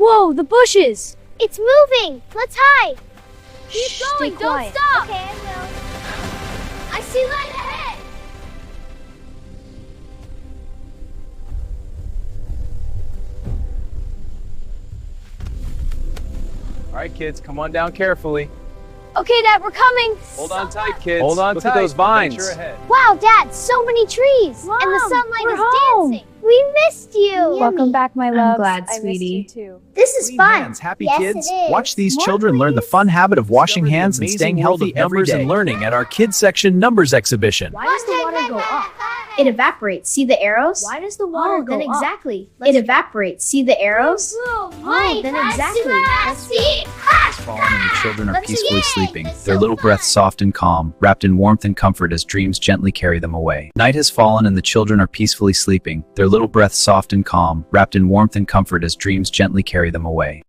Whoa, the bushes! It's moving! Let's hide! Keep going, Stay don't quiet. stop! Okay, I will. I see light ahead! All right, kids, come on down carefully. Okay, Dad, we're coming! Hold on tight, kids. Hold on Look tight. at those vines. Adventure ahead. Wow, Dad, so many trees! Mom, and the sunlight we're is home. dancing! We missed you! Welcome back, my love. glad, I missed sweetie. you too. This is Clean fun! hands, happy Yes, kids. it is. Watch these More, children learn the please. fun habit of washing Discover the hands and amazing staying world healthy of every numbers day. and Learning at our Kids Section Numbers Exhibition. Why does the water go up? It evaporates. See the arrows? Why does the water go then up? exactly. It evaporates. See the arrows? Then exactly. Fallen and the children are Let's peacefully begin. sleeping, It's their so little fun. breaths soft and calm, wrapped in warmth and comfort as dreams gently carry them away. Night has fallen and the children are peacefully sleeping, their little breaths soft and calm, wrapped in warmth and comfort as dreams gently carry them away.